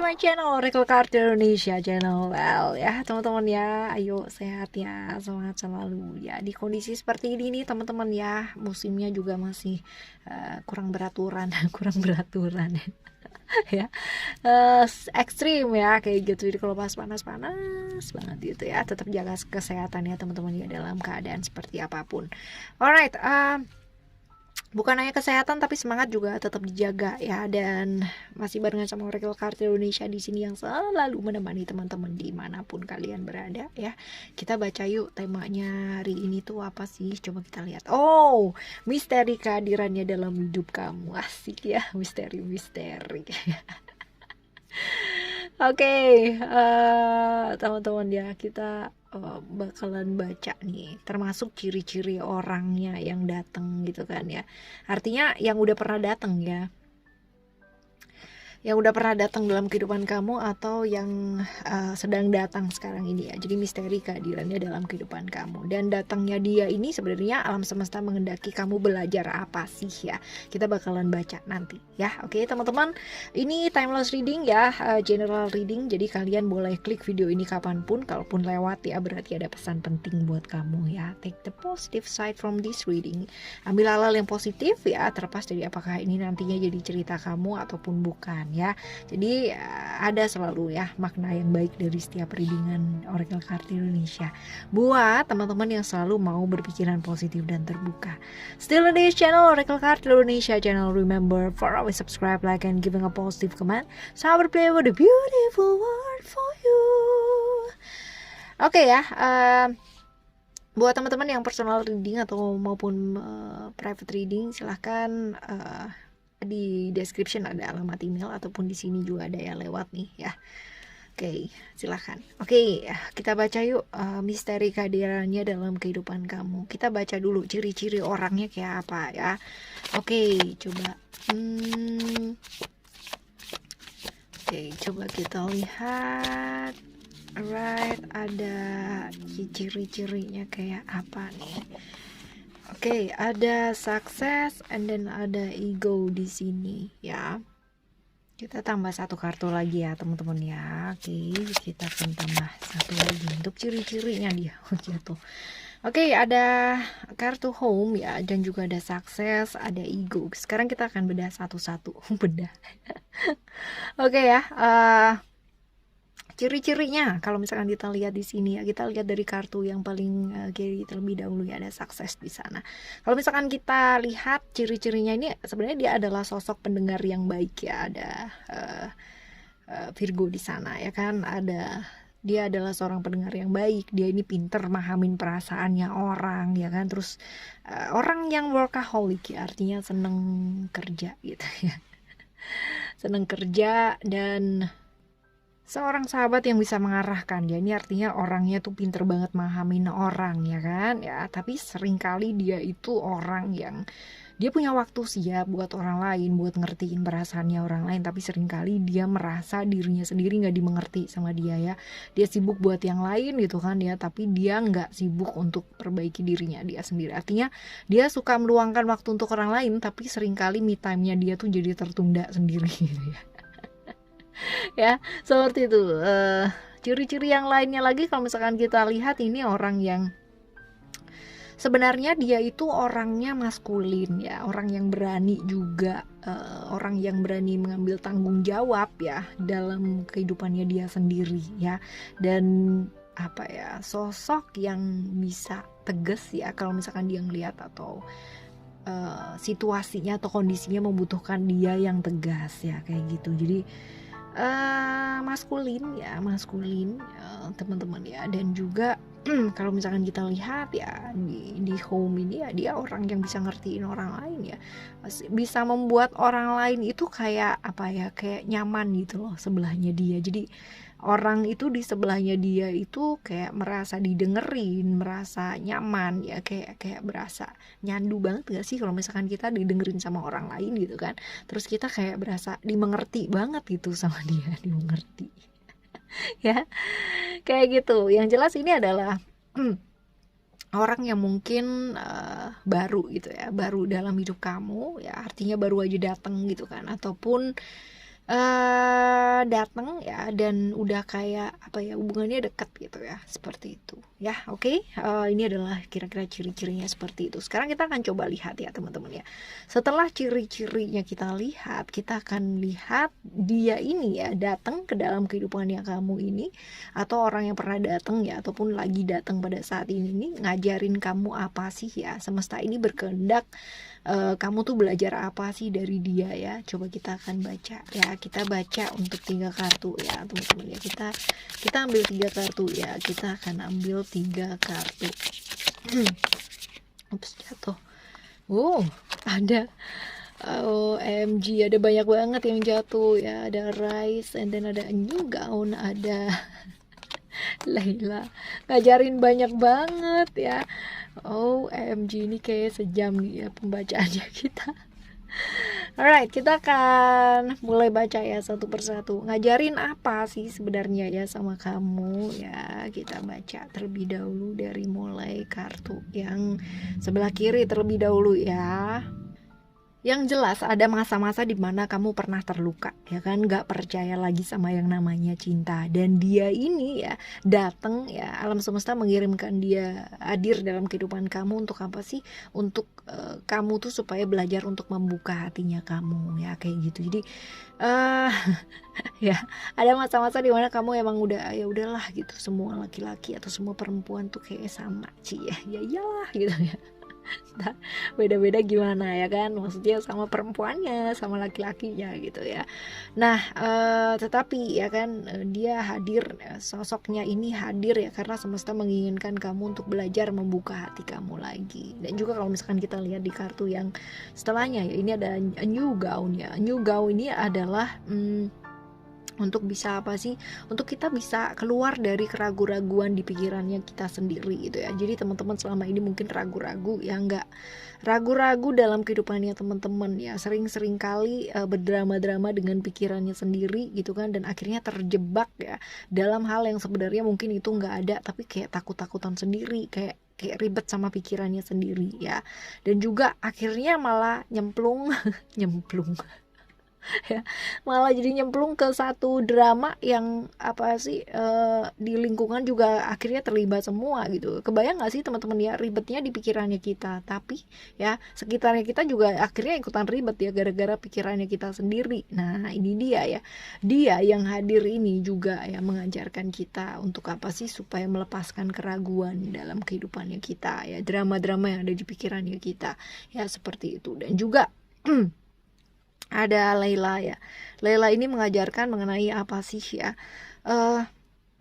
my channel Oracle Card Indonesia channel. Well ya teman-teman ya, ayo sehat ya, semangat selalu ya. Di kondisi seperti ini nih teman-teman ya, musimnya juga masih kurang beraturan kurang beraturan ya, ekstrim ya kayak gitu. Jadi kalau pas panas-panas banget gitu ya, tetap jaga kesehatan ya teman-teman ya, dalam keadaan seperti apapun. Alright, bukan hanya kesehatan tapi semangat juga tetap dijaga ya. Dan masih barengan sama Oracle Card Indonesia di sini yang selalu menemani teman-teman dimanapun kalian berada ya. Kita baca yuk temanya hari ini tuh apa sih, coba kita lihat. Oh, misteri kehadirannya dalam hidup kamu. Asik ya, misteri Oke, teman-teman ya, kita bakalan baca nih, termasuk ciri-ciri orangnya yang datang gitu kan ya. Artinya yang udah pernah datang ya, yang udah pernah datang dalam kehidupan kamu atau yang sedang datang sekarang ini ya. Jadi misteri kehadirannya dalam kehidupan kamu. Dan datangnya dia ini sebenarnya alam semesta menghendaki kamu belajar apa sih ya. Kita bakalan baca nanti ya. Oke teman-teman, ini timeless reading ya, general reading. Jadi kalian boleh klik video ini kapanpun, kalaupun lewat ya berarti ada pesan penting buat kamu ya. Take the positive side from this reading. Ambil hal-hal yang positif ya, terlepas dari apakah ini nantinya jadi cerita kamu ataupun bukan ya. Jadi ada selalu ya makna yang baik dari setiap readingan Oracle Card Indonesia buat teman-teman yang selalu mau berpikiran positif dan terbuka. Still in this channel Oracle Card Indonesia channel, remember for always subscribe, like and giving a positive comment, so I will play with a beautiful word for you. Oke ya, buat teman-teman yang personal reading atau maupun private reading, silahkan di description ada alamat email ataupun di sini juga ada ya lewat nih ya. Oke, silahkan. Oke, kita baca yuk misteri kehadirannya dalam kehidupan kamu. Kita baca dulu ciri-ciri orangnya kayak apa ya. Oke, coba. Oke, coba kita lihat. Alright, ada ciri-cirinya kayak apa nih? Oke, ada success and then ada ego di sini ya. Kita tambah satu kartu lagi ya teman-teman ya. Oke, kita akan tambah satu lagi untuk ciri-cirinya dia jatuh. Oke, ada kartu home ya, dan juga ada success, ada ego. Sekarang kita akan bedah satu-satu. Bedah. Oke ya, ciri-cirinya kalau misalkan kita lihat di sini ya, kita lihat dari kartu yang paling kiri terlebih dahulu ya, ada sukses di sana. Kalau misalkan kita lihat ciri-cirinya ini, sebenarnya dia adalah sosok pendengar yang baik ya. Ada Virgo di sana ya kan, dia adalah seorang pendengar yang baik. Dia ini pinter mahamin perasaannya orang ya kan. Terus orang yang workaholic ya, artinya seneng kerja gitu ya. Seneng kerja dan seorang sahabat yang bisa mengarahkan dia. Ini artinya orangnya tuh pinter banget mahamin orang ya kan ya. Tapi seringkali dia itu orang yang dia punya waktu sih ya buat orang lain, buat ngertiin perasaannya orang lain, tapi seringkali dia merasa dirinya sendiri nggak dimengerti sama dia ya. Dia sibuk buat yang lain gitu kan ya, tapi dia nggak sibuk untuk perbaiki dirinya dia sendiri. Artinya dia suka meluangkan waktu untuk orang lain, tapi seringkali me time-nya dia tuh jadi tertunda sendiri gitu ya. Ya, seperti itu. Ciri-ciri yang lainnya lagi, kalau misalkan kita lihat, ini orang yang sebenarnya dia itu orangnya maskulin ya, orang yang berani juga, orang yang berani mengambil tanggung jawab ya dalam kehidupannya dia sendiri ya. Dan apa ya, sosok yang bisa tegas ya kalau misalkan dia ngelihat atau situasinya atau kondisinya membutuhkan dia yang tegas ya, kayak gitu. Jadi maskulin ya, teman-teman ya. Dan juga kalau misalkan kita lihat ya di home ini ya, dia orang yang bisa ngertiin orang lain ya, bisa membuat orang lain itu kayak apa ya, kayak nyaman gitu loh sebelahnya dia. Jadi orang itu di sebelahnya dia itu kayak merasa didengerin, merasa nyaman ya, kayak berasa nyandu banget gak sih kalau misalkan kita didengerin sama orang lain gitu kan. Terus kita kayak berasa dimengerti banget gitu sama dia, dimengerti ya, kayak gitu. Yang jelas ini adalah orang yang mungkin baru gitu ya, baru dalam hidup kamu ya, artinya baru aja datang gitu kan, ataupun Datang ya, dan udah kayak apa ya, hubungannya deket gitu ya, seperti itu ya. Oke. Ini adalah kira-kira ciri-cirinya seperti itu. Sekarang kita akan coba lihat ya teman-teman ya. Setelah ciri-cirinya kita lihat, kita akan lihat dia ini ya datang ke dalam kehidupannya kamu ini, atau orang yang pernah datang ya, ataupun lagi datang pada saat ini nih, ngajarin kamu apa sih ya. Semesta ini berkehendak kamu tuh belajar apa sih dari dia ya. Coba kita akan baca ya, kita baca untuk 3 kartu ya teman-teman ya. Kita ambil 3 kartu ya, kita akan ambil 3 kartu. Ups, jatuh. Ada OMG, ada banyak banget yang jatuh ya. Ada Rise, and then ada New Gown, ada Laila ngajarin banyak banget ya. OMG, ini kayak sejam nih ya pembacaannya kita. Alright, kita akan mulai baca ya satu persatu. Ngajarin apa sih sebenarnya ya sama kamu ya. Kita baca terlebih dahulu dari mulai kartu yang sebelah kiri terlebih dahulu ya. Yang jelas ada masa-masa di mana kamu pernah terluka ya kan, gak percaya lagi sama yang namanya cinta, dan dia ini ya datang ya, alam semesta mengirimkan dia hadir dalam kehidupan kamu untuk apa sih? Untuk kamu tuh supaya belajar untuk membuka hatinya kamu ya, kayak gitu. Jadi ya ada masa-masa di mana kamu emang udah ya udahlah gitu, semua laki-laki atau semua perempuan tuh kayak sama sih ya iyalah gitu ya. Nah, beda-beda gimana ya kan, maksudnya sama perempuannya sama laki-lakinya gitu ya. Nah tetapi ya kan dia hadir, sosoknya ini hadir ya karena semesta menginginkan kamu untuk belajar membuka hati kamu lagi. Dan juga kalau misalkan kita lihat di kartu yang setelahnya ya, ini ada a new gown ya. A new gown ini adalah untuk bisa apa sih, untuk kita bisa keluar dari keraguan-raguan di pikirannya kita sendiri gitu ya. Jadi teman-teman selama ini mungkin ragu-ragu ya, enggak ragu-ragu dalam kehidupannya teman-teman ya, sering-sering kali berdrama-drama dengan pikirannya sendiri gitu kan, dan akhirnya terjebak ya dalam hal yang sebenarnya mungkin itu enggak ada, tapi kayak takut-takutan sendiri, kayak ribet sama pikirannya sendiri ya. Dan juga akhirnya malah nyemplung nyemplung ya, malah jadi nyemplung ke satu drama yang apa sih, di lingkungan juga akhirnya terlibat semua gitu. Kebayang gak sih teman-teman ya, ribetnya di pikirannya kita, tapi ya sekitarnya kita juga akhirnya ikutan ribet ya gara-gara pikirannya kita sendiri. Nah ini dia ya, dia yang hadir ini juga ya mengajarkan kita untuk apa sih, supaya melepaskan keraguan dalam kehidupannya kita ya, drama-drama yang ada di pikirannya kita ya, seperti itu. Dan juga ada Laila ya. Laila ini mengajarkan mengenai apa sih ya.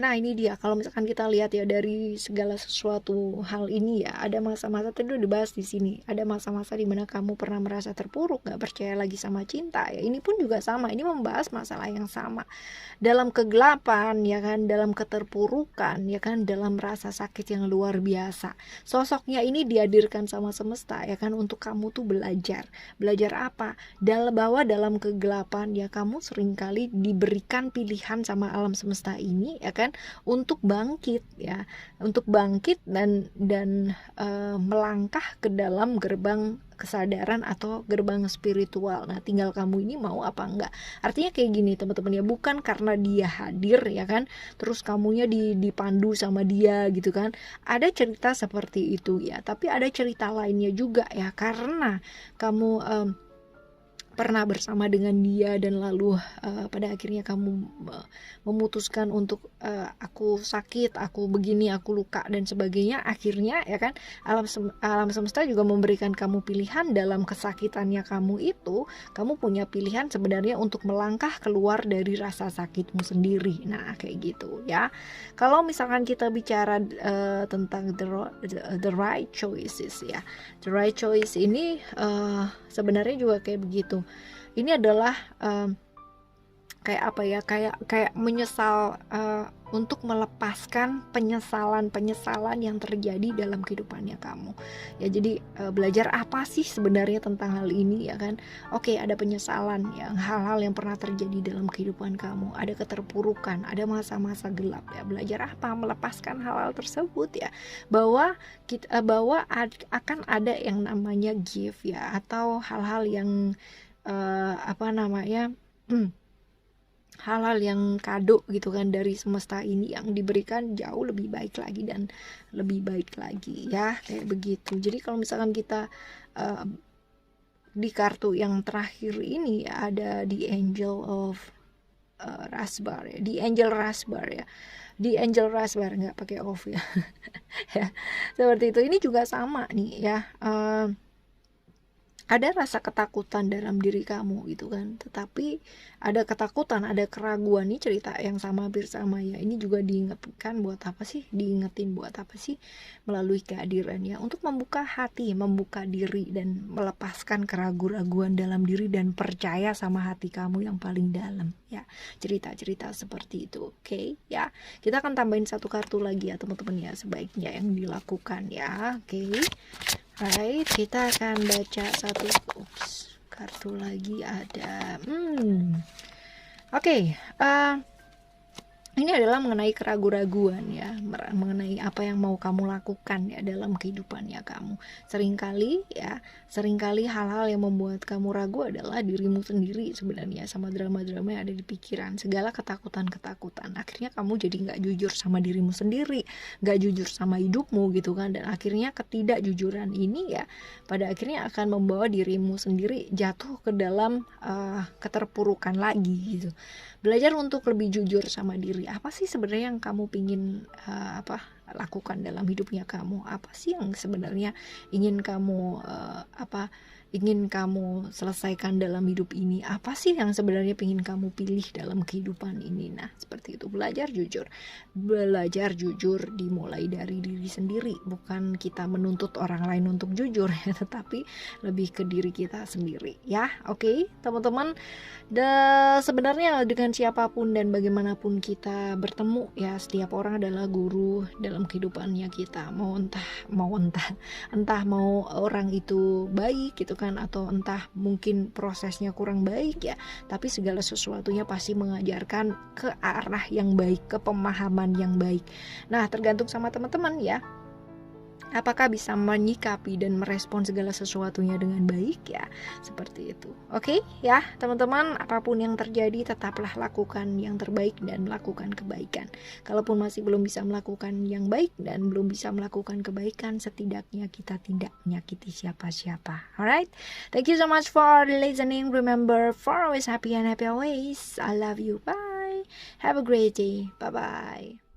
Nah ini dia, kalau misalkan kita lihat ya dari segala sesuatu hal ini ya, ada masa-masa tadi udah dibahas di sini. Ada masa-masa di mana kamu pernah merasa terpuruk, gak percaya lagi sama cinta ya. Ini pun juga sama, ini membahas masalah yang sama. Dalam kegelapan ya kan, dalam keterpurukan ya kan, dalam rasa sakit yang luar biasa. Sosoknya ini dihadirkan sama semesta ya kan, untuk kamu tuh belajar. Belajar apa? Bahwa dalam kegelapan ya, kamu seringkali diberikan pilihan sama alam semesta ini ya kan, untuk bangkit ya, untuk bangkit dan melangkah ke dalam gerbang kesadaran atau gerbang spiritual. Nah tinggal kamu ini mau apa enggak. Artinya kayak gini teman-teman ya, bukan karena dia hadir ya kan terus kamunya dipandu sama dia gitu kan. Ada cerita seperti itu ya, tapi ada cerita lainnya juga ya, karena kamu pernah bersama dengan dia dan lalu pada akhirnya kamu memutuskan untuk aku sakit, aku begini, aku luka dan sebagainya. Akhirnya ya kan alam semesta juga memberikan kamu pilihan. Dalam kesakitannya kamu itu, kamu punya pilihan sebenarnya untuk melangkah keluar dari rasa sakitmu sendiri. Nah kayak gitu ya. Kalau misalkan kita bicara tentang the right choices ya, the right choice ini sebenarnya juga kayak begitu. Ini adalah kayak apa ya, kayak menyesal, untuk melepaskan penyesalan yang terjadi dalam kehidupannya kamu ya. Jadi belajar apa sih sebenarnya tentang hal ini ya kan. Oke, ada penyesalan yang hal-hal yang pernah terjadi dalam kehidupan kamu, ada keterpurukan, ada masa-masa gelap ya. Belajar apa? Melepaskan hal-hal tersebut ya, bahwa akan ada yang namanya gift ya, atau hal-hal yang apa namanya hal-hal yang kado gitu kan dari semesta ini yang diberikan jauh lebih baik lagi dan lebih baik lagi ya, kayak begitu. Jadi kalau misalkan kita di kartu yang terakhir ini ada di Angel of Rasbar ya, di Angel Rasbar ya, di Angel Rasbar, nggak pakai off ya. Ya seperti itu. Ini juga sama nih ya, ada rasa ketakutan dalam diri kamu gitu kan, tetapi ada ketakutan, ada keraguan. Nih cerita yang sama hampir sama ya, ini juga diingatkan buat apa sih, diingetin buat apa sih, melalui kehadiran ya, untuk membuka hati, membuka diri dan melepaskan keraguan-raguan dalam diri dan percaya sama hati kamu yang paling dalam ya, cerita-cerita seperti itu. Oke ya, kita akan tambahin satu kartu lagi ya teman-teman ya, sebaiknya yang dilakukan ya. Oke. Right, kita akan baca satu kartu lagi ada. Oke, ini adalah mengenai keraguan-raguan ya, mengenai apa yang mau kamu lakukan ya dalam kehidupannya kamu. Seringkali hal-hal yang membuat kamu ragu adalah dirimu sendiri sebenarnya, sama drama-drama yang ada di pikiran, segala ketakutan-ketakutan. Akhirnya kamu jadi nggak jujur sama dirimu sendiri, nggak jujur sama hidupmu gitu kan, dan akhirnya ketidakjujuran ini ya pada akhirnya akan membawa dirimu sendiri jatuh ke dalam keterpurukan lagi gitu. Belajar untuk lebih jujur sama diri. Apa sih sebenarnya yang kamu pingin lakukan dalam hidupnya kamu? Apa sih yang sebenarnya ingin kamu ingin kamu selesaikan dalam hidup ini? Apa sih yang sebenarnya ingin kamu pilih dalam kehidupan ini? Nah, seperti itu. Belajar jujur dimulai dari diri sendiri. Bukan kita menuntut orang lain untuk jujur ya, tetapi lebih ke diri kita sendiri ya. Oke, teman-teman. Sebenarnya dengan siapapun dan bagaimanapun kita bertemu ya, setiap orang adalah guru dalam kehidupannya kita. Mau orang itu baik gitu kan, atau entah mungkin prosesnya kurang baik ya, tapi segala sesuatunya pasti mengajarkan ke arah yang baik, ke pemahaman yang baik. Nah, tergantung sama teman-teman ya, apakah bisa menyikapi dan merespon segala sesuatunya dengan baik ya, seperti itu. Oke ya teman-teman, apapun yang terjadi tetaplah lakukan yang terbaik dan lakukan kebaikan. Kalaupun masih belum bisa melakukan yang baik dan belum bisa melakukan kebaikan, setidaknya kita tidak menyakiti siapa-siapa. Alright, thank you so much for listening. Remember, for always happy and happy always. I love you. Bye. Have a great day. Bye bye.